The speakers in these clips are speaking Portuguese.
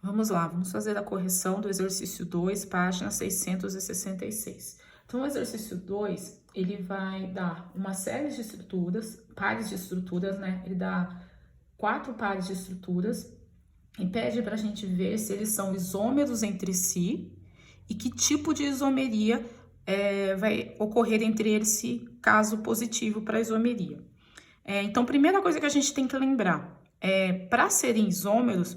Vamos lá, vamos fazer a correção do exercício 2, página 666. Então, o exercício 2, ele vai dar uma série de estruturas, pares de estruturas, né? Ele dá 4 pares de estruturas e pede para a gente ver se eles são isômeros entre si e que tipo de isomeria vai ocorrer entre eles, se caso positivo para a isomeria. Então, primeira coisa que a gente tem que lembrar, para serem isômeros,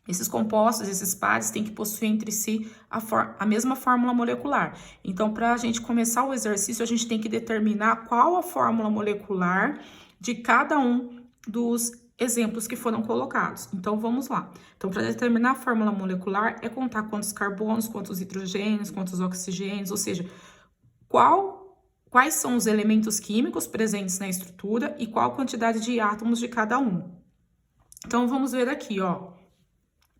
esses compostos, esses pares, têm que possuir entre si a mesma fórmula molecular. Então, para a gente começar o exercício, a gente tem que determinar qual a fórmula molecular de cada um dos exemplos que foram colocados. Então, vamos lá. Então, para determinar a fórmula molecular, é contar quantos carbonos, quantos hidrogênios, quantos oxigênios, ou seja, quais são os elementos químicos presentes na estrutura e qual a quantidade de átomos de cada um. Então, vamos ver aqui, ó.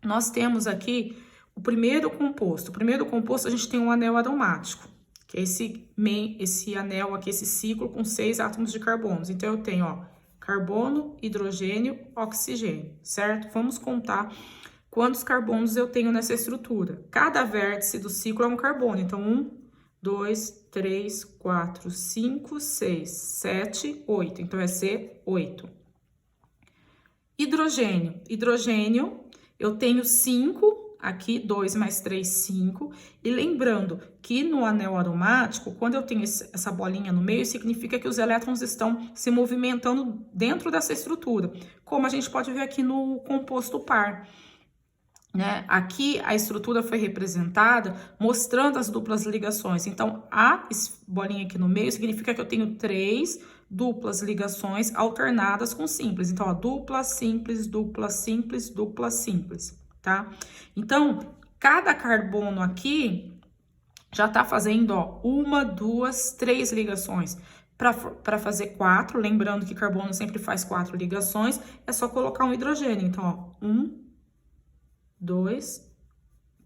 Nós temos aqui o primeiro composto. O primeiro composto, a gente tem um anel aromático, que é esse anel aqui, esse ciclo com 6 átomos de carbono. Então, eu tenho, ó, carbono, hidrogênio, oxigênio, certo? Vamos contar quantos carbonos eu tenho nessa estrutura. Cada vértice do ciclo é um carbono. Então, 1, 2, 3, 4, 5, 6, 7, 8. Então, é C8. Hidrogênio, eu tenho 5, aqui 2 mais 3, 5. E lembrando que no anel aromático, quando eu tenho essa bolinha no meio, significa que os elétrons estão se movimentando dentro dessa estrutura, como a gente pode ver aqui no composto par. Né? Aqui a estrutura foi representada mostrando as duplas ligações. Então, a bolinha aqui no meio significa que eu tenho 3 duplas ligações alternadas com simples. Então, ó, dupla, simples, dupla, simples, dupla, simples, tá? Então, cada carbono aqui já tá fazendo, ó, 1, 2, 3 ligações. Para fazer 4, lembrando que carbono sempre faz 4 ligações, é só colocar um hidrogênio. Então, ó, 1, 2,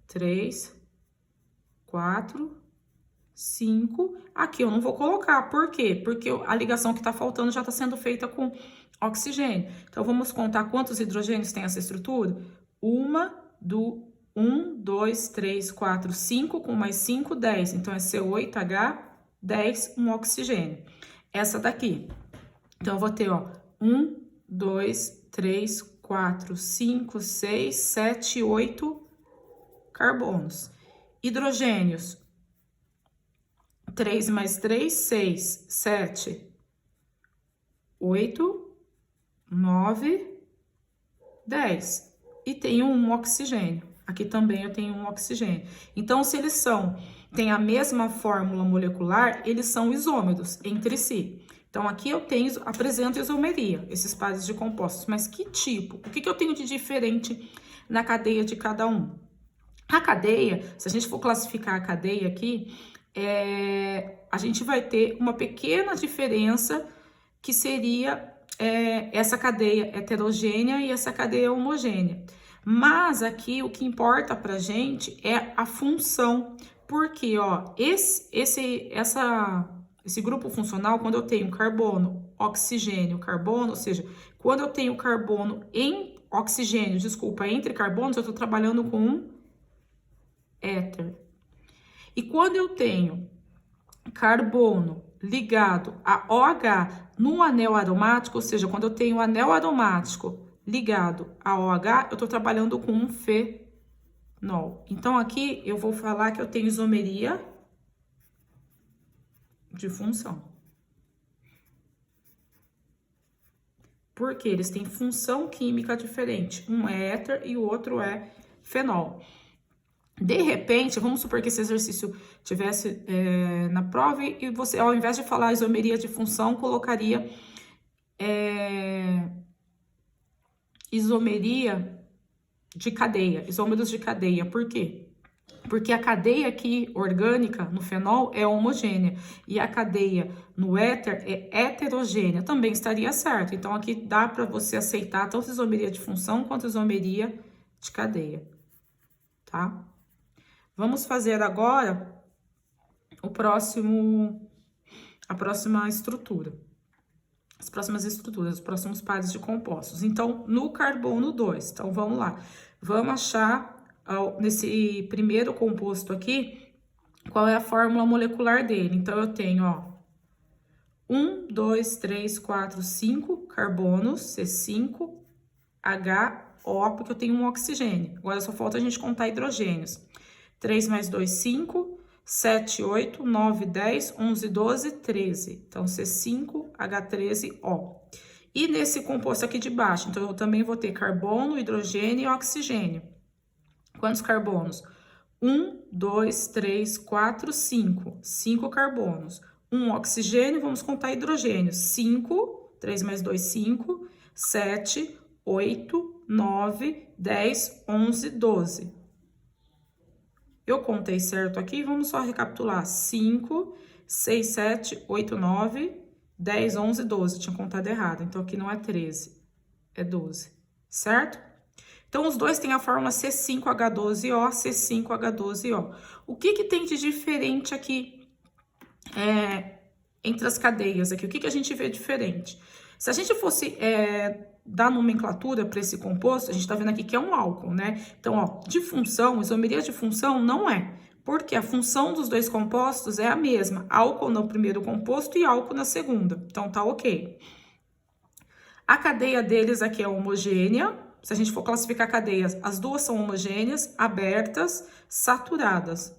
3, 4, 5. Aqui eu não vou colocar, por quê? Porque a ligação que tá faltando já tá sendo feita com oxigênio. Então, vamos contar quantos hidrogênios tem essa estrutura? 1, 2, 3, 4, 5, com mais 5, 10. Então, é C8H, 10, um oxigênio. Essa daqui. Então, eu vou ter, ó, 1, 2, 3, 4, 5, 6, 7, 8 carbonos. Hidrogênios, 3 mais 3, 6, 7, 8, 9, 10. E tenho um oxigênio. Aqui também eu tenho um oxigênio. Então, se eles têm a mesma fórmula molecular, eles são isômeros entre si. Então, aqui eu apresento isomeria, esses pares de compostos. Mas que tipo? O que eu tenho de diferente na cadeia de cada um? A cadeia, se a gente for classificar a cadeia aqui, a gente vai ter uma pequena diferença que seria essa cadeia heterogênea e essa cadeia homogênea. Mas aqui o que importa pra gente é a função, porque ó, esse grupo funcional, quando eu tenho carbono, oxigênio, carbono, ou seja, quando eu tenho carbono em oxigênio, desculpa, entre carbonos, eu estou trabalhando com um éter. E quando eu tenho carbono ligado a OH no anel aromático, ou seja, quando eu tenho o anel aromático ligado a OH, eu estou trabalhando com um fenol. Então, aqui eu vou falar que eu tenho isomeria de função. Porque eles têm função química diferente. Um é éter e o outro é fenol. De repente, vamos supor que esse exercício tivesse na prova e você, ao invés de falar isomeria de função, colocaria isomeria de cadeia, isômeros de cadeia. Por quê? Porque a cadeia aqui, orgânica, no fenol, é homogênea. E a cadeia no éter é heterogênea. Também estaria certo. Então, aqui dá para você aceitar tanto isomeria de função quanto isomeria de cadeia. Tá? Vamos fazer agora a próxima estrutura. As próximas estruturas, os próximos pares de compostos. Então, no carbono 2. Então, vamos lá. Vamos achar, nesse primeiro composto aqui, qual é a fórmula molecular dele. Então, eu tenho, ó, 1, 2, 3, 4, 5 carbonos, C5, HO, porque eu tenho um oxigênio. Agora, só falta a gente contar hidrogênios. 3 mais 2, 5, 7, 8, 9, 10, 11, 12, 13. Então, C5H13O. E nesse composto aqui de baixo, então, eu também vou ter carbono, hidrogênio e oxigênio. Quantos carbonos? 1, 2, 3, 4, 5. 5 carbonos. 1 oxigênio, vamos contar hidrogênios. 5, 3 mais 2, 5, 7, 8, 9, 10, 11, 12. Eu contei certo aqui, vamos só recapitular. 5, 6, 7, 8, 9, 10, 11, 12. Tinha contado errado, então aqui não é 13, é 12, certo? Então, os dois têm a fórmula C5H12O, C5H12O. O que tem de diferente aqui entre as cadeias aqui? O que a gente vê diferente? Se a gente fosse dar nomenclatura para esse composto, a gente tá vendo aqui que é um álcool, né? Então, ó, de função, isomeria de função não é, porque a função dos dois compostos é a mesma, álcool no primeiro composto e álcool na segunda, então tá ok. A cadeia deles aqui é homogênea, se a gente for classificar cadeias, as duas são homogêneas, abertas, saturadas.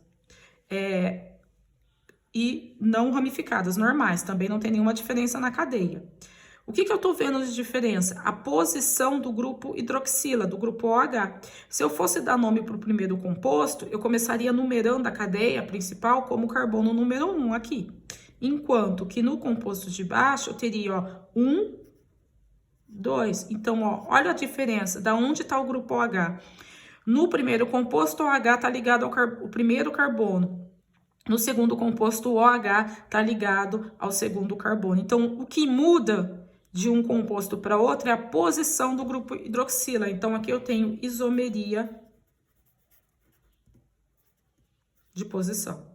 E não ramificadas, normais, também não tem nenhuma diferença na cadeia. O que eu tô vendo de diferença? A posição do grupo hidroxila, do grupo OH. Se eu fosse dar nome para o primeiro composto, eu começaria numerando a cadeia principal como carbono número 1 aqui. Enquanto que no composto de baixo, eu teria, ó, 1, 2. Então, ó, olha a diferença, da onde está o grupo OH. No primeiro composto, o OH está ligado ao primeiro carbono. No segundo composto, o OH está ligado ao segundo carbono. Então, o que muda de um composto para outro é a posição do grupo hidroxila. Então, aqui eu tenho isomeria de posição.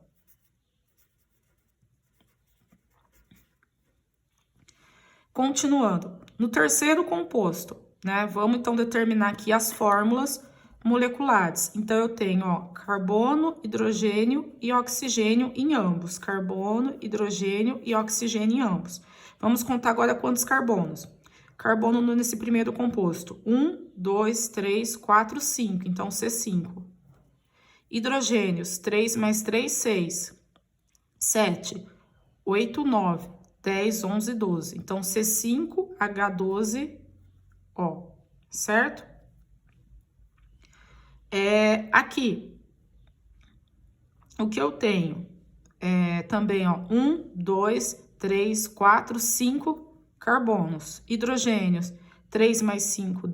Continuando, no terceiro composto, né? Vamos então determinar aqui as fórmulas moleculares. Então, eu tenho, ó, carbono, hidrogênio e oxigênio em ambos. Carbono, hidrogênio e oxigênio em ambos. Vamos contar agora quantos carbonos. Carbono nesse primeiro composto. 1, 2, 3, 4, 5. Então, C5. Hidrogênios. 3 mais 3, 6. 7, 8, 9, 10, 11, 12. Então, C5H12O. Certo? Aqui, o que eu tenho? Também, ó, 1, 2, 3, 4, 5 carbonos. Hidrogênios, 3 mais 5,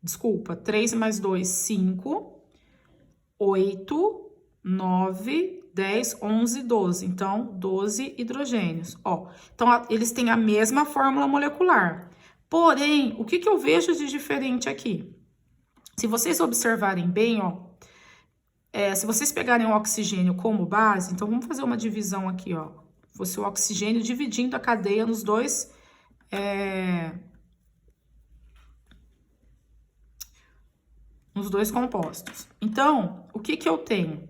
desculpa, 3 mais 2, 5, 8, 9, 10, 11, 12. Então, 12 hidrogênios, ó. Então, eles têm a mesma fórmula molecular. Porém, o que eu vejo de diferente aqui? Se vocês observarem bem, ó, se vocês pegarem o oxigênio como base, então vamos fazer uma divisão aqui, ó. Fosse o oxigênio dividindo a cadeia nos dois, compostos. Então, o que eu tenho?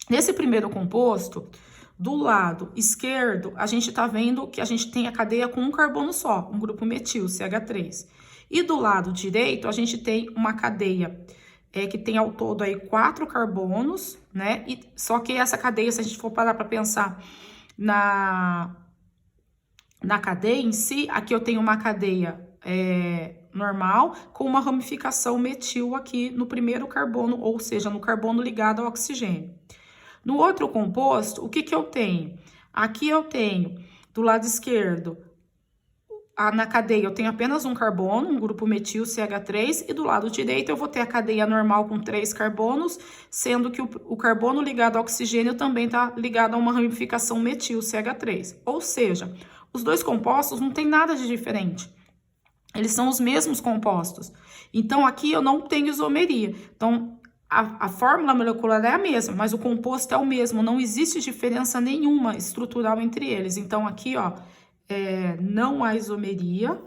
Nesse primeiro composto, do lado esquerdo, a gente tá vendo que a gente tem a cadeia com um carbono só, um grupo metil, CH3. E do lado direito, a gente tem uma cadeia que tem ao todo aí 4 carbonos, né? Só que essa cadeia, se a gente for parar para pensar na cadeia em si, aqui eu tenho uma cadeia normal com uma ramificação metil aqui no primeiro carbono, ou seja, no carbono ligado ao oxigênio. No outro composto, o que eu tenho? Aqui eu tenho, do lado esquerdo, na cadeia eu tenho apenas um carbono, um grupo metil CH3, e do lado direito eu vou ter a cadeia normal com 3 carbonos, sendo que o carbono ligado ao oxigênio também está ligado a uma ramificação metil CH3. Ou seja, os dois compostos não tem nada de diferente. Eles são os mesmos compostos. Então, aqui eu não tenho isomeria. Então, a fórmula molecular é a mesma, mas o composto é o mesmo. Não existe diferença nenhuma estrutural entre eles. Então, aqui, ó, não há isomeria.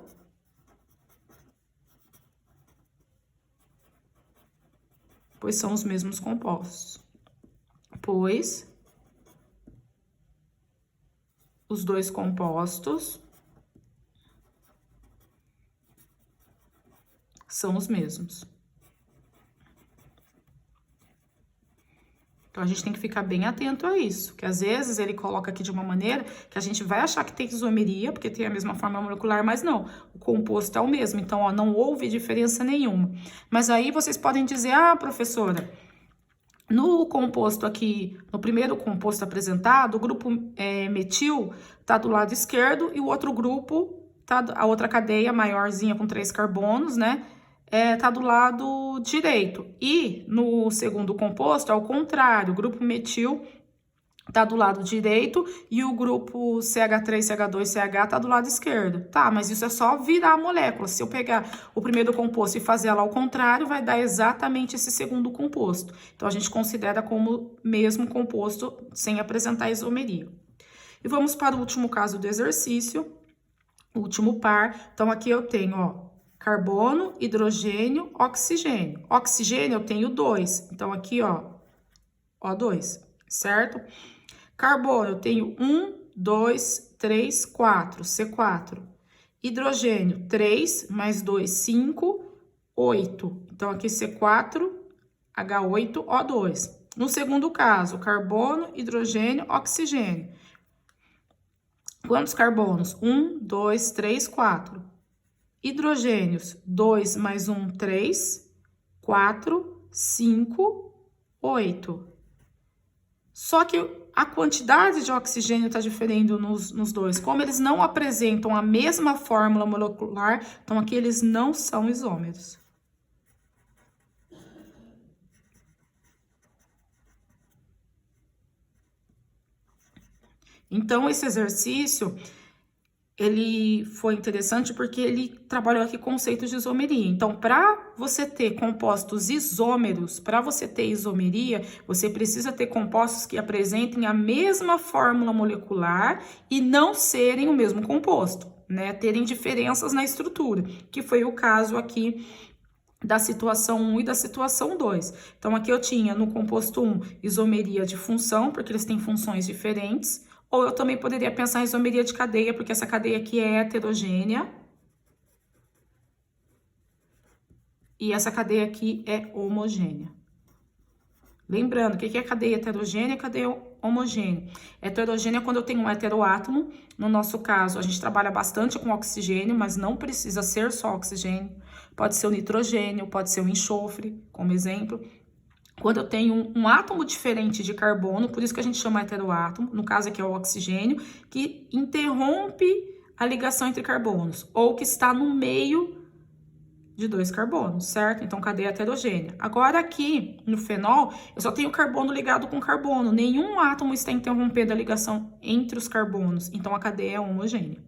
pois são os mesmos compostos. Pois os dois compostos são os mesmos. Então, a gente tem que ficar bem atento a isso, que às vezes ele coloca aqui de uma maneira que a gente vai achar que tem isomeria, porque tem a mesma forma molecular, mas não, o composto é o mesmo, então, ó, não houve diferença nenhuma. Mas aí vocês podem dizer, ah, professora, no composto aqui, no primeiro composto apresentado, o grupo metil tá do lado esquerdo e o outro grupo, a outra cadeia maiorzinha com 3 carbonos, né? Tá do lado direito. E no segundo composto, ao contrário, o grupo metil tá do lado direito e o grupo CH3, CH2, CH tá do lado esquerdo. Tá, mas isso é só virar a molécula. Se eu pegar o primeiro composto e fazer ela ao contrário, vai dar exatamente esse segundo composto. Então, a gente considera como mesmo composto sem apresentar isomeria. E vamos para o último caso do exercício, o último par. Então, aqui eu tenho, ó, carbono, hidrogênio, oxigênio. Oxigênio eu tenho 2. Então, aqui, ó, O2, certo? Carbono eu tenho 1, 2, 3, 4, C4. Hidrogênio, 3 mais 2, 5, 8. Então, aqui C4, H8, O2. No segundo caso, carbono, hidrogênio, oxigênio. Quantos carbonos? 1, 2, 3, 4. Hidrogênios, 2 mais 1, 3, 4, 5, 8. Só que a quantidade de oxigênio está diferindo nos dois. Como eles não apresentam a mesma fórmula molecular, então aqui eles não são isômeros. Então, esse exercício, ele foi interessante porque ele trabalhou aqui conceitos de isomeria. Então, para você ter compostos isômeros, para você ter isomeria, você precisa ter compostos que apresentem a mesma fórmula molecular e não serem o mesmo composto, né? Terem diferenças na estrutura, que foi o caso aqui da situação 1 e da situação 2. Então, aqui eu tinha no composto 1 isomeria de função, porque eles têm funções diferentes. Ou eu também poderia pensar em isomeria de cadeia, porque essa cadeia aqui é heterogênea. E essa cadeia aqui é homogênea. Lembrando, o que é cadeia heterogênea e cadeia homogênea? Heterogênea é quando eu tenho um heteroátomo. No nosso caso, a gente trabalha bastante com oxigênio, mas não precisa ser só oxigênio. Pode ser o nitrogênio, pode ser o enxofre, como exemplo. Quando eu tenho um átomo diferente de carbono, por isso que a gente chama heteroátomo, no caso aqui é o oxigênio, que interrompe a ligação entre carbonos, ou que está no meio de 2 carbonos, certo? Então, cadeia heterogênea. Agora, aqui no fenol, eu só tenho carbono ligado com carbono, nenhum átomo está interrompendo a ligação entre os carbonos, então a cadeia é homogênea.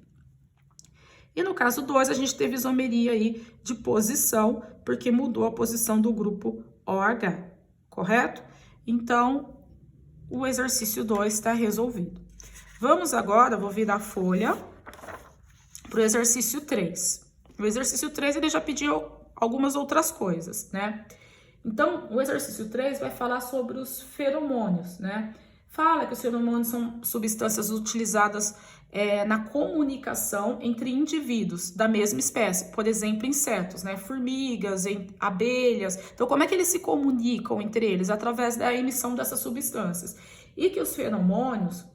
E no caso 2, a gente teve isomeria aí de posição, porque mudou a posição do grupo OH. Correto? Então, o exercício 2 está resolvido. Vamos agora, vou virar a folha para o exercício 3. O exercício 3, ele já pediu algumas outras coisas, né? Então, o exercício 3 vai falar sobre os feromônios, né? Fala que os feromônios são substâncias utilizadas na comunicação entre indivíduos da mesma espécie, por exemplo, insetos, né? Formigas, abelhas. Então, como é que eles se comunicam entre eles? Através da emissão dessas substâncias. E que os feromônios,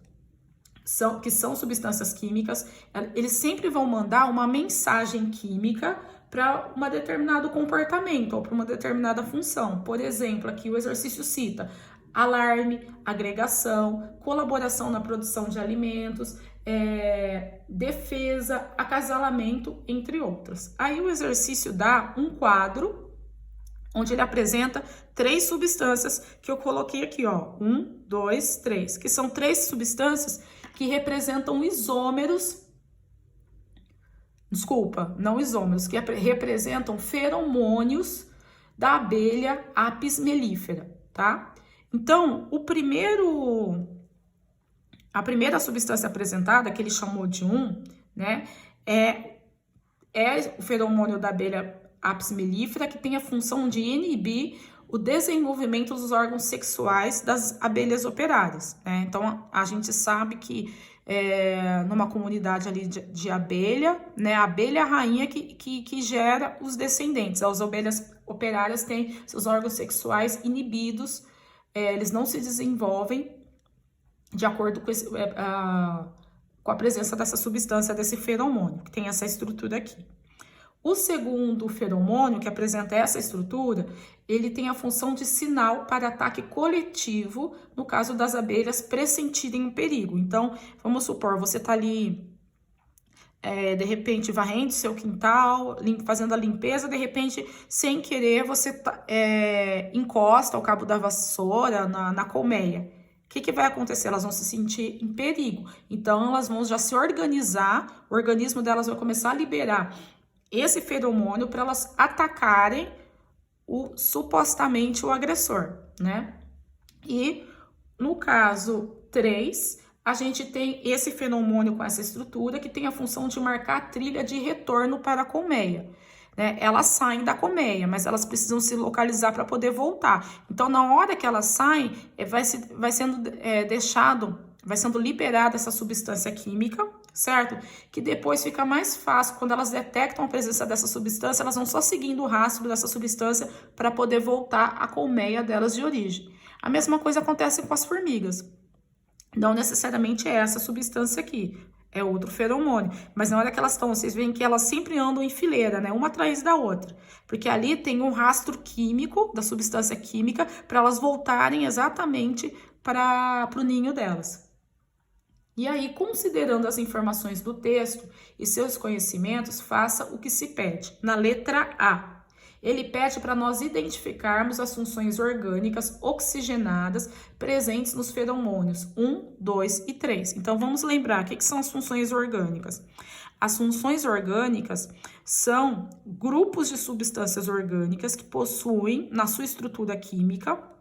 que são substâncias químicas, eles sempre vão mandar uma mensagem química para um determinado comportamento ou para uma determinada função. Por exemplo, aqui o exercício cita alarme, agregação, colaboração na produção de alimentos, defesa, acasalamento, entre outras. Aí o exercício dá um quadro onde ele apresenta 3 substâncias que eu coloquei aqui, ó, 1, 2, 3, que são 3 substâncias que representam isômeros, desculpa, não isômeros, que representam feromônios da abelha Apis mellifera, tá? Então, a primeira substância apresentada, que ele chamou de 1, né, é o feromônio da abelha Apis mellifera, que tem a função de inibir o desenvolvimento dos órgãos sexuais das abelhas operárias, né? Então, a gente sabe que numa comunidade ali de abelha, né? A abelha rainha que gera os descendentes. As abelhas operárias têm seus órgãos sexuais inibidos, eles não se desenvolvem de acordo com a presença dessa substância, desse feromônio, que tem essa estrutura aqui. O segundo feromônio, que apresenta essa estrutura, ele tem a função de sinal para ataque coletivo, no caso das abelhas pressentirem um perigo. Então, vamos supor, você está ali, de repente, varrendo seu quintal, fazendo a limpeza, de repente, sem querer, você encosta o cabo da vassoura na colmeia. O que vai acontecer? Elas vão se sentir em perigo. Então, elas vão já se organizar, o organismo delas vai começar a liberar esse feromônio para elas atacarem supostamente o agressor, né? E no caso 3, a gente tem esse feromônio com essa estrutura que tem a função de marcar a trilha de retorno para a colmeia, né? Elas saem da colmeia, mas elas precisam se localizar para poder voltar. Então, na hora que elas saem, vai sendo liberada essa substância química, certo? Que depois fica mais fácil, quando elas detectam a presença dessa substância, elas vão só seguindo o rastro dessa substância para poder voltar à colmeia delas de origem. A mesma coisa acontece com as formigas. Não necessariamente é essa substância aqui, é outro feromônio. Mas na hora que elas estão, vocês veem que elas sempre andam em fileira, né? Uma atrás da outra. Porque ali tem um rastro químico, da substância química, para elas voltarem exatamente para o ninho delas. E aí, considerando as informações do texto e seus conhecimentos, faça o que se pede. Na letra A, ele pede para nós identificarmos as funções orgânicas oxigenadas presentes nos feromônios 1, 2 e 3. Então, vamos lembrar, o que são as funções orgânicas? As funções orgânicas são grupos de substâncias orgânicas que possuem, na sua estrutura química,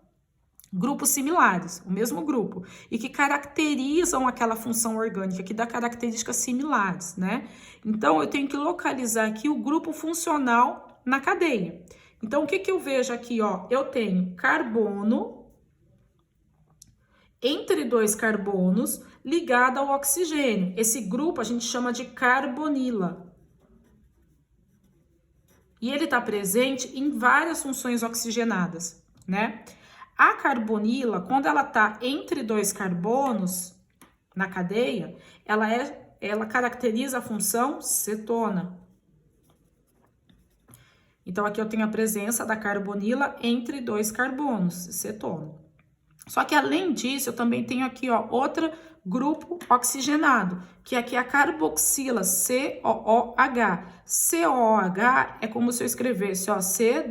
grupos similares, o mesmo grupo, e que caracterizam aquela função orgânica, que dá características similares, né? Então, eu tenho que localizar aqui o grupo funcional na cadeia. Então, o que eu vejo aqui, ó? Eu tenho carbono entre 2 carbonos ligado ao oxigênio. Esse grupo a gente chama de carbonila. E ele está presente em várias funções oxigenadas, né? A carbonila, quando ela está entre 2 carbonos na cadeia, ela caracteriza a função cetona. Então, aqui eu tenho a presença da carbonila entre 2 carbonos, cetona. Só que, além disso, eu também tenho aqui, ó, outro grupo oxigenado, que aqui é a carboxila, COOH. COOH é como se eu escrevesse, ó, C-O-O-H.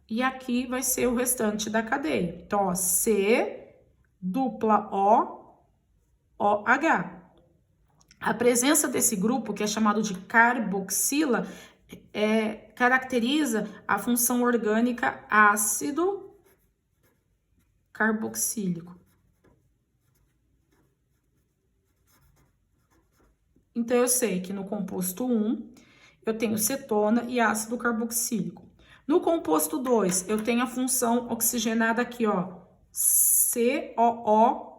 E aqui vai ser o restante da cadeia. Então, ó, C-O-O-H. A presença desse grupo, que é chamado de carboxila, caracteriza a função orgânica ácido carboxílico. Então, eu sei que no composto 1, eu tenho cetona e ácido carboxílico. No composto 2, eu tenho a função oxigenada aqui, ó, COOC.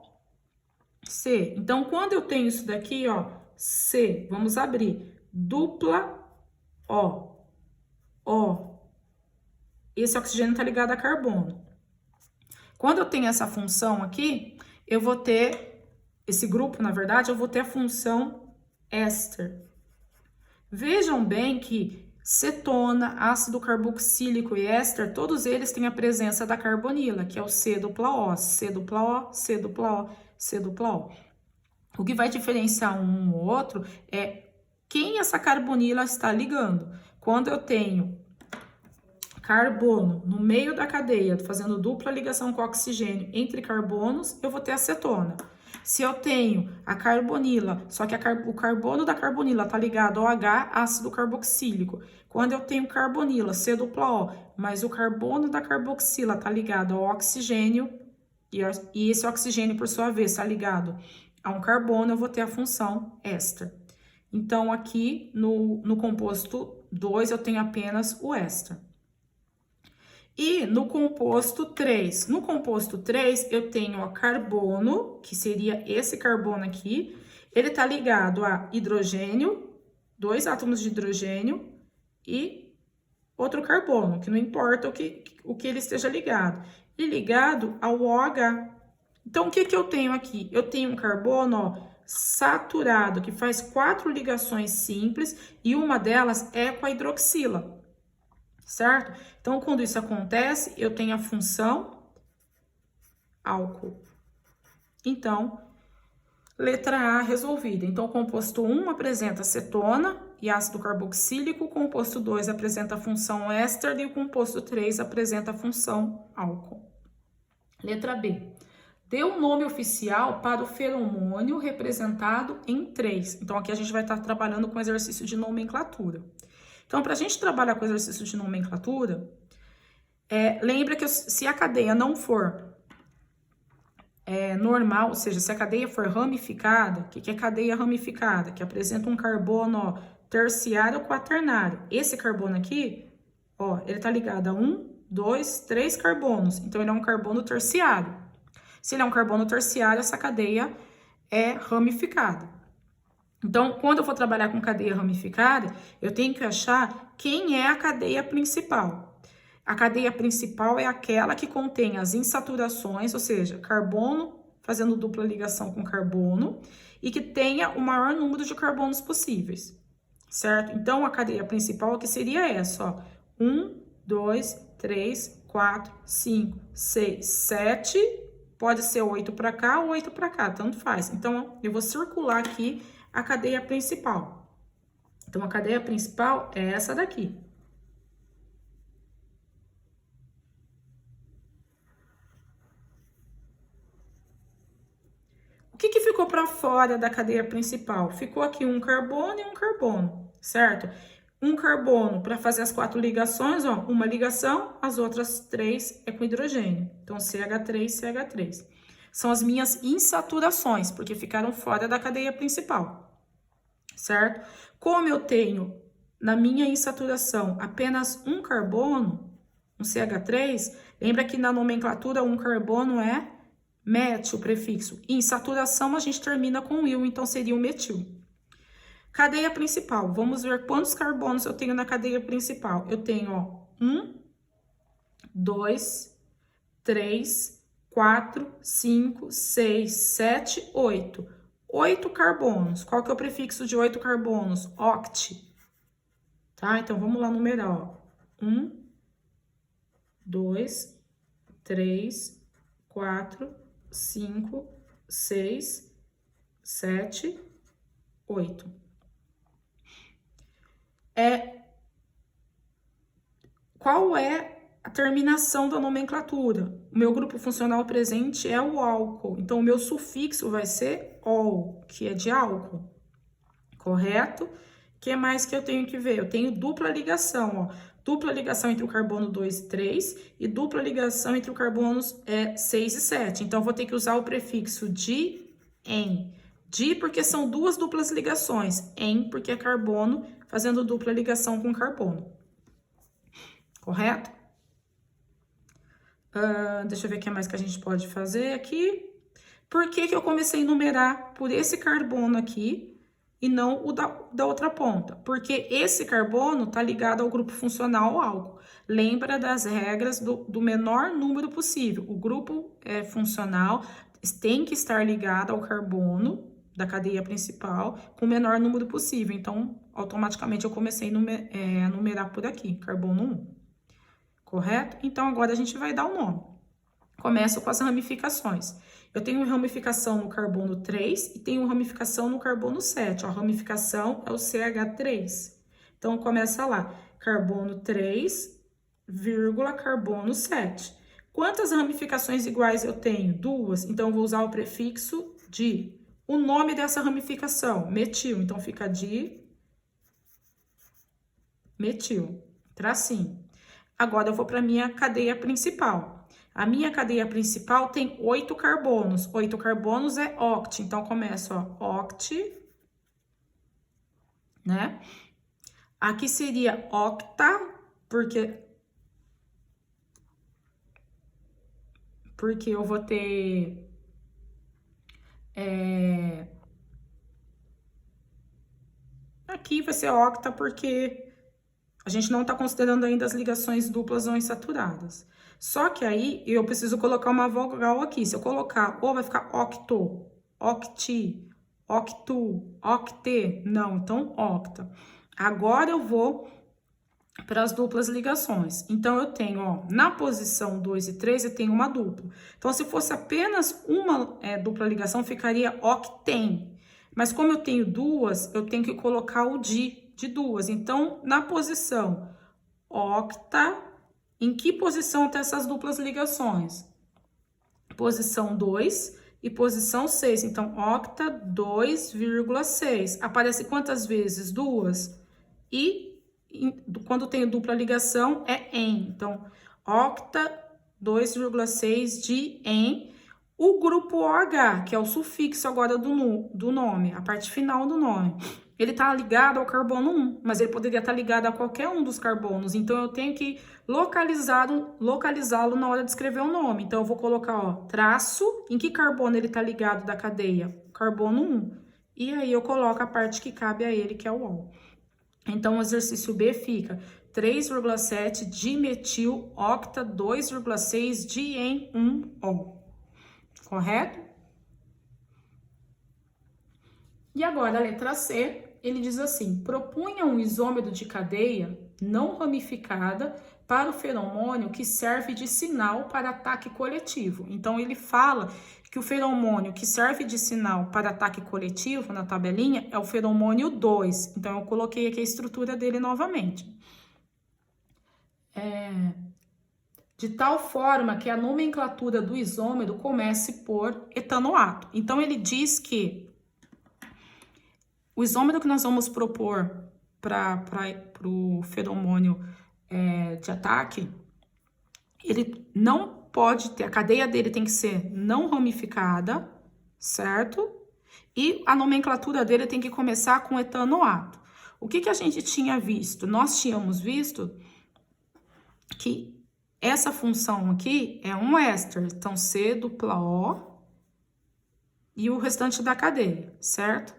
Então, quando eu tenho isso daqui, ó, C, vamos abrir, dupla O. Esse oxigênio tá ligado a carbono. Quando eu tenho essa função aqui, eu vou ter, esse grupo, na verdade, eu vou ter a função éster. Vejam bem que cetona, ácido carboxílico e éster, todos eles têm a presença da carbonila, que é o C-dupla-O, C-dupla-O, C-dupla-O, C-dupla-O. O que vai diferenciar um ou outro é quem essa carbonila está ligando. Quando eu tenho carbono no meio da cadeia, fazendo dupla ligação com oxigênio entre carbonos, eu vou ter acetona. Se eu tenho a carbonila, só que o carbono da carbonila está ligado ao H, ácido carboxílico. Quando eu tenho carbonila, C-dupla-O, mas o carbono da carboxila está ligado ao oxigênio, e esse oxigênio, por sua vez, está ligado a um carbono, eu vou ter a função éster. Então, aqui no composto 2, eu tenho apenas o éster. E no composto 3, no composto 3 eu tenho o carbono, que seria esse carbono aqui, ele tá ligado a hidrogênio, 2 átomos de hidrogênio e outro carbono, que não importa o que ele esteja ligado, e ligado ao OH. Então, o que que eu tenho aqui? Eu tenho um carbono, ó, saturado, que faz 4 ligações simples, e uma delas é com a hidroxila, certo? Então, quando isso acontece, eu tenho a função álcool. Então, letra A resolvida. Então, o composto 1 apresenta cetona e ácido carboxílico, o composto 2 apresenta a função éster e o composto 3 apresenta a função álcool. Letra B. Dê um nome oficial para o feromônio representado em 3. Então, aqui a gente vai estar trabalhando com exercício de nomenclatura. Então, para a gente trabalhar com exercício de nomenclatura, lembra que se a cadeia não for normal, ou seja, se a cadeia for ramificada, o que é cadeia ramificada? Que apresenta um carbono, ó, terciário ou quaternário. Esse carbono aqui, ó, ele tá ligado a 1, 2, 3 carbonos. Então, ele é um carbono terciário. Se ele é um carbono terciário, essa cadeia é ramificada. Então, quando eu for trabalhar com cadeia ramificada, eu tenho que achar quem é a cadeia principal. A cadeia principal é aquela que contém as insaturações, ou seja, carbono fazendo dupla ligação com carbono, e que tenha o maior número de carbonos possíveis, certo? Então, a cadeia principal que seria essa, ó. 1, 2, 3, 4, 5, 6, 7, pode ser 8 para cá ou 8 para cá, tanto faz. Então, eu vou circular aqui a cadeia principal. Então, a cadeia principal é essa daqui. O que ficou para fora da cadeia principal? Ficou aqui um carbono e um carbono, certo? Um carbono para fazer as 4 ligações, ó, uma ligação, as outras 3 é com hidrogênio. Então, CH3, CH3. São as minhas insaturações, porque ficaram fora da cadeia principal, certo? Como eu tenho na minha insaturação apenas um carbono, um CH3, lembra que na nomenclatura um carbono é metil, prefixo. E em saturação a gente termina com il, então seria o metil. Cadeia principal, vamos ver quantos carbonos eu tenho na cadeia principal. Eu tenho, ó, 1, 2, 3, 4, 5, 6, 7, 8. 8 carbonos. Qual que é o prefixo de 8 carbonos? Oct. Tá? Então, vamos lá numerar, ó. 1, 2, 3, 4, 5, 6, 7, 8. Qual é a terminação da nomenclatura? O meu grupo funcional presente é o álcool. Então, o meu sufixo vai ser ol, que é de álcool. Correto? O que mais que eu tenho que ver? Eu tenho dupla ligação, ó. Dupla ligação entre o carbono 2 e 3 e dupla ligação entre o carbonos 6 e 7. Então, eu vou ter que usar o prefixo de, em. Di porque são duas duplas ligações. Em porque é carbono fazendo dupla ligação com carbono. Correto? Deixa eu ver o que mais que a gente pode fazer aqui. Por que eu comecei a numerar por esse carbono aqui e não o da outra ponta? Porque esse carbono está ligado ao grupo funcional álcool. Lembra das regras do menor número possível. O grupo funcional tem que estar ligado ao carbono da cadeia principal com o menor número possível. Então, automaticamente eu comecei a numerar por aqui, carbono 1. Correto? Então, agora a gente vai dar o nome. Começo com as ramificações. Eu tenho ramificação no carbono 3 e tenho ramificação no carbono 7. A ramificação é o CH3. Então, começa lá. Carbono 3, vírgula, carbono 7. Quantas ramificações iguais eu tenho? 2. Então, eu vou usar o prefixo de. O nome dessa ramificação? Metil. Então, fica de metil. Tracinho. Agora, eu vou para a minha cadeia principal. A minha cadeia principal tem 8 carbonos. 8 carbonos é oct. Então, começa, ó, oct, né? Aqui seria octa, porque porque eu vou ter... Aqui vai ser octa, porque a gente não tá considerando ainda as ligações duplas não insaturadas. Só que aí, eu preciso colocar uma vogal aqui. Se eu colocar O, vai ficar octo, octi, octu, octe. Não, então octa. Agora eu vou para as duplas ligações. Então, eu tenho, ó, na posição 2 e 3, eu tenho uma dupla. Então, se fosse apenas uma dupla ligação, ficaria octem. Mas como eu tenho duas, eu tenho que colocar o de duas. Então, na posição octa, em que posição tem essas duplas ligações? Posição 2 e posição 6. Então, octa 2,6. Aparece quantas vezes? Duas. E quando tem dupla ligação, é em. Então, octa 2,6 de em. O grupo OH, que é o sufixo agora do nome, a parte final do nome, ele tá ligado ao carbono 1, mas ele poderia estar ligado a qualquer um dos carbonos. Então, eu tenho que localizá-lo na hora de escrever o nome. Então, eu vou colocar, ó, traço, em que carbono ele tá ligado da cadeia? Carbono 1. E aí, eu coloco a parte que cabe a ele, que é o ol. Então, o exercício B fica 3,7 dimetil octa 2,6 de em 1-ol. Correto? E agora, a letra C, ele diz assim: propunha um isômero de cadeia não ramificada para o feromônio que serve de sinal para ataque coletivo. Então, ele fala que o feromônio que serve de sinal para ataque coletivo, na tabelinha, é o feromônio 2. Então, eu coloquei aqui a estrutura dele novamente. De tal forma que a nomenclatura do isômero comece por etanoato. Então, ele diz que o isômero que nós vamos propor para o feromônio de ataque, ele não pode ter, a cadeia dele tem que ser não ramificada, certo? E a nomenclatura dele tem que começar com etanoato. O que a gente tinha visto? Nós tínhamos visto que essa função aqui é um éster, então C dupla O e o restante da cadeia, certo?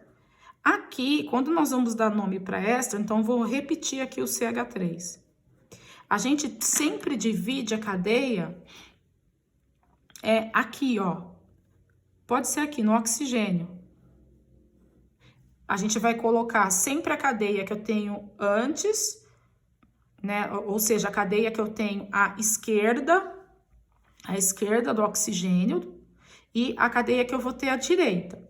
Aqui, quando nós vamos dar nome para éster, então vou repetir aqui o CH3. A gente sempre divide a cadeia aqui, ó. Pode ser aqui no oxigênio. A gente vai colocar sempre a cadeia que eu tenho antes, né? Ou seja, a cadeia que eu tenho à esquerda do oxigênio, e a cadeia que eu vou ter à direita.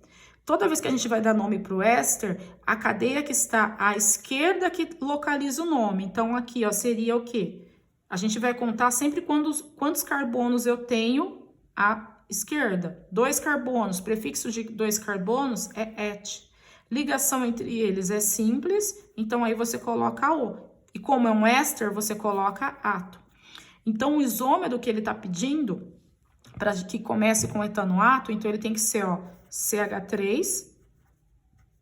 Toda vez que a gente vai dar nome para o éster, a cadeia que está à esquerda que localiza o nome. Então, aqui, ó, seria o quê? A gente vai contar sempre quantos carbonos eu tenho à esquerda. 2 carbonos, prefixo de 2 carbonos é et. Ligação entre eles é simples, então aí você coloca o. E como é um éster, você coloca ato. Então, o isômero que ele está pedindo, para que comece com etanoato, então ele tem que ser, ó, CH3,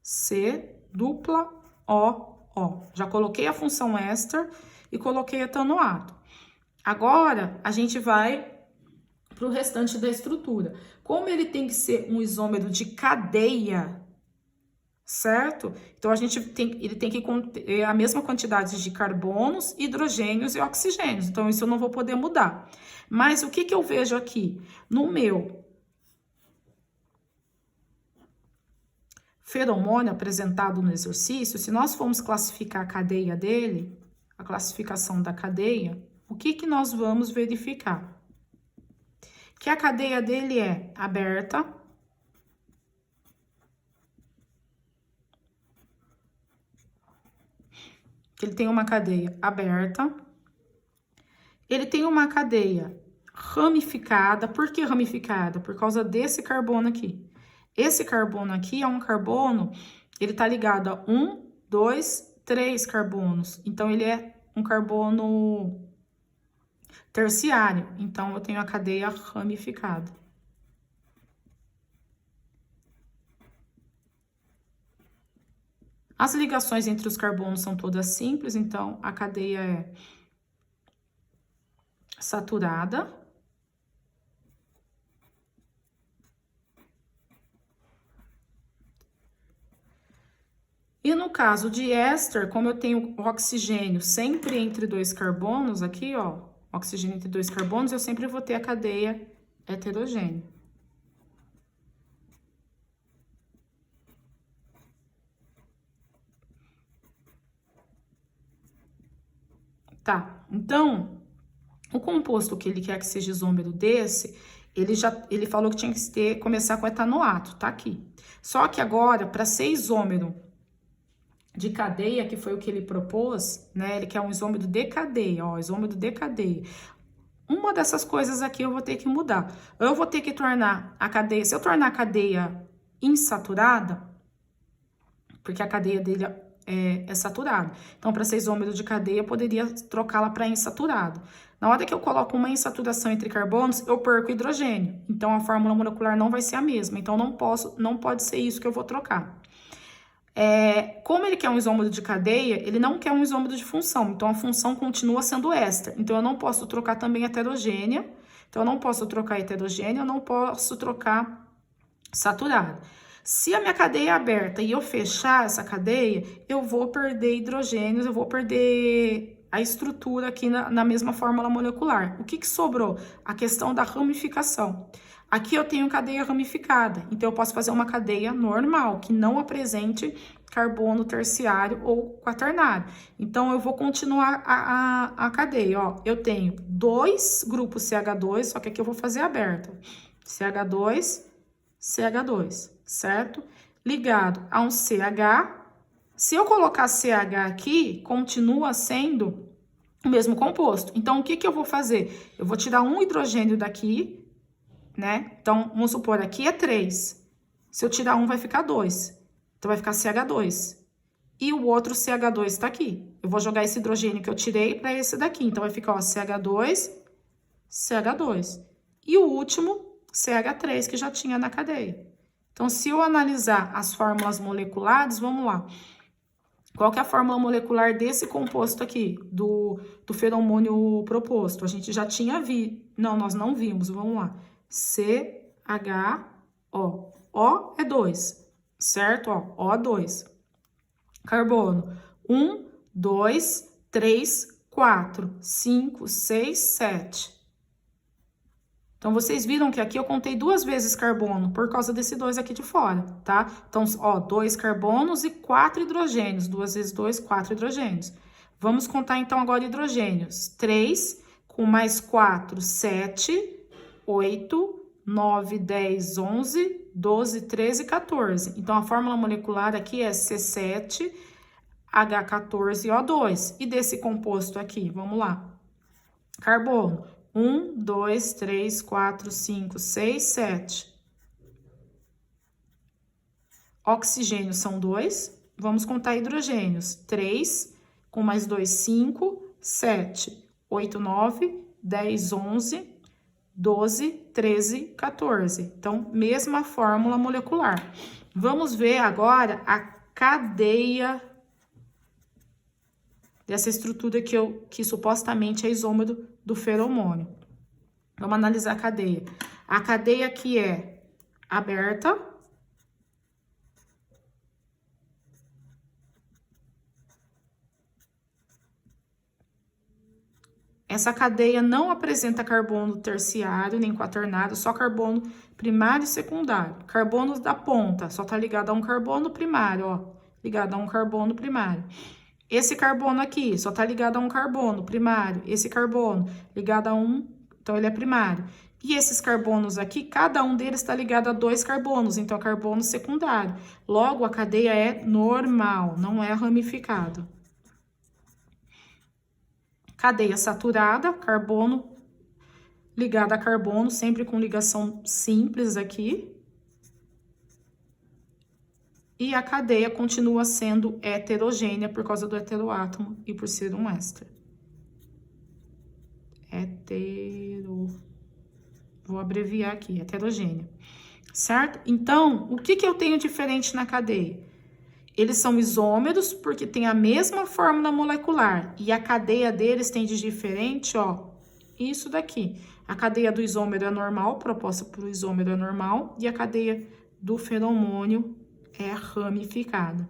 C dupla O. Já coloquei a função éster e coloquei etanoato. Agora, a gente vai para o restante da estrutura. Como ele tem que ser um isômero de cadeia, certo? Então, ele tem que conter a mesma quantidade de carbonos, hidrogênios e oxigênios. Então, isso eu não vou poder mudar. Mas o que eu vejo aqui? No meu feromônio apresentado no exercício, se nós formos classificar a cadeia dele, a classificação da cadeia, o que nós vamos verificar? Que a cadeia dele é aberta, ele tem uma cadeia aberta, ele tem uma cadeia ramificada. Por que ramificada? Por causa desse carbono aqui. Esse carbono aqui é um carbono, ele tá ligado a 1, 2, 3 carbonos. Então, ele é um carbono terciário. Então, eu tenho a cadeia ramificada. As ligações entre os carbonos são todas simples, então a cadeia é saturada. E no caso de éster, como eu tenho oxigênio sempre entre dois carbonos, aqui, ó, oxigênio entre dois carbonos, eu sempre vou ter a cadeia heterogênea. Tá, então, o composto que ele quer que seja isômero desse, ele falou que tinha que começar com etanoato, tá aqui. Só que agora, para ser isômero de cadeia, que foi o que ele propôs, né? Ele quer um isômero de cadeia, ó, isômero de cadeia. Uma dessas coisas aqui eu vou ter que mudar. Eu vou ter que tornar a cadeia, se eu tornar a cadeia insaturada, porque a cadeia dele é saturada. Então, para ser isômero de cadeia, eu poderia trocá-la para insaturado. Na hora que eu coloco uma insaturação entre carbonos, eu perco hidrogênio. Então, a fórmula molecular não vai ser a mesma. Então, não pode ser isso que eu vou trocar. Como ele quer um isômero de cadeia, ele não quer um isômero de função. Então, a função continua sendo éster. Então, eu não posso trocar também heterogênea. Então, eu não posso trocar heterogênea, eu não posso trocar saturada. Se a minha cadeia é aberta e eu fechar essa cadeia, eu vou perder hidrogênios, eu vou perder a estrutura aqui na mesma fórmula molecular. O que sobrou? A questão da ramificação. Aqui eu tenho cadeia ramificada, então eu posso fazer uma cadeia normal, que não apresente carbono terciário ou quaternário. Então, eu vou continuar a cadeia, ó. Eu tenho 2 grupos CH2, só que aqui eu vou fazer aberta. CH2, CH2, certo? Ligado a um CH. Se eu colocar CH aqui, continua sendo o mesmo composto. Então, o que eu vou fazer? Eu vou tirar um hidrogênio daqui, né? Então, vamos supor, aqui é 3. Se eu tirar um, vai ficar 2. Então, vai ficar CH2. E o outro CH2 tá aqui. Eu vou jogar esse hidrogênio que eu tirei para esse daqui. Então, vai ficar, ó, CH2, CH2. E o último, CH3, que já tinha na cadeia. Então, se eu analisar as fórmulas moleculares, vamos lá. Qual que é a fórmula molecular desse composto aqui, do feromônio proposto? A gente já tinha visto. Não, nós não vimos, vamos lá. CHO. O é 2, certo? Ó, O2. Carbono. 1, 2, 3, 4, 5, 6, 7. Então, vocês viram que aqui eu contei 2 vezes carbono, por causa desse 2 aqui de fora, tá? Então, ó, 2 carbonos e 4 hidrogênios. 2 vezes 2, 4 hidrogênios. Vamos contar, então, agora hidrogênios. 3 com mais 4, 7, 8, 9, 10, 11, 12, 13, 14. Então, a fórmula molecular aqui é C7, H14 e O2. E desse composto aqui, vamos lá. Carbono. 1, 2, 3, 4, 5, 6, 7. Oxigênio são 2. Vamos contar hidrogênios. 3, com mais 2, 5, 7, 8, 9, 10, 11, 12, 13, 14. Então, mesma fórmula molecular. Vamos ver agora a cadeia dessa estrutura que supostamente é isômero do feromônio. Vamos analisar a cadeia. A cadeia aqui é aberta. Essa cadeia não apresenta carbono terciário nem quaternário, só carbono primário e secundário. Carbono da ponta, só tá ligado a um carbono primário, ó. Ligado a um carbono primário. Esse carbono aqui só tá ligado a um carbono primário. Esse carbono ligado a um, então ele é primário. E esses carbonos aqui, cada um deles está ligado a 2 carbonos, então é carbono secundário. Logo, a cadeia é normal, não é ramificada. Cadeia saturada, carbono ligado a carbono, sempre com ligação simples aqui. E a cadeia continua sendo heterogênea por causa do heteroátomo e por ser um éster. Vou abreviar aqui, heterogênea. Certo? Então, o que eu tenho diferente na cadeia? Eles são isômeros porque tem a mesma fórmula molecular. E a cadeia deles tem de diferente, ó, isso daqui. A cadeia do isômero é normal, proposta por isômero é normal. E a cadeia do feromônio é ramificada.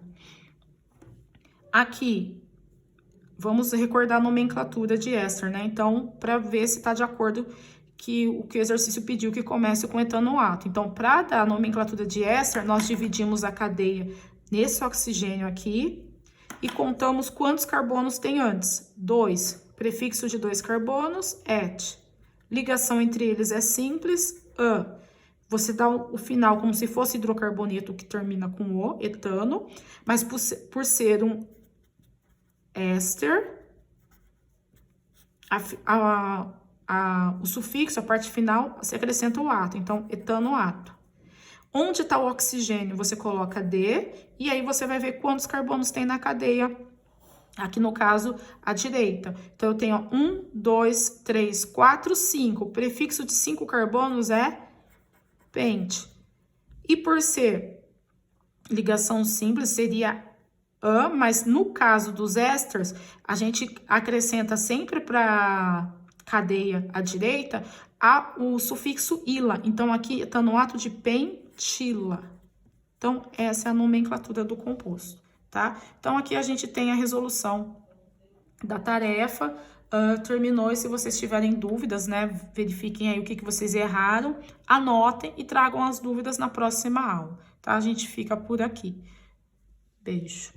Aqui, vamos recordar a nomenclatura de éster, né? Então, para ver se está de acordo que o exercício pediu que comece com etanoato. Então, para dar a nomenclatura de éster, nós dividimos a cadeia nesse oxigênio aqui e contamos quantos carbonos tem antes. 2, prefixo de 2 carbonos, et. Ligação entre eles é simples, an. Você dá o final como se fosse hidrocarboneto que termina com o, etano, mas por ser um éster, o sufixo, a parte final, você acrescenta o ato, então etanoato. Onde está o oxigênio, você coloca D, e aí você vai ver quantos carbonos tem na cadeia, aqui no caso, à direita. Então, eu tenho 1, 2, 3, 4, 5. O prefixo de 5 carbonos é pente. E por ser ligação simples, seria an, mas no caso dos ésters, a gente acrescenta sempre para cadeia à direita o sufixo ila. Então, aqui está no ato de pentila. Então, essa é a nomenclatura do composto, tá? Então, aqui a gente tem a resolução da tarefa. Terminou, e se vocês tiverem dúvidas, né, verifiquem aí o que vocês erraram, anotem e tragam as dúvidas na próxima aula, tá? A gente fica por aqui. Beijo.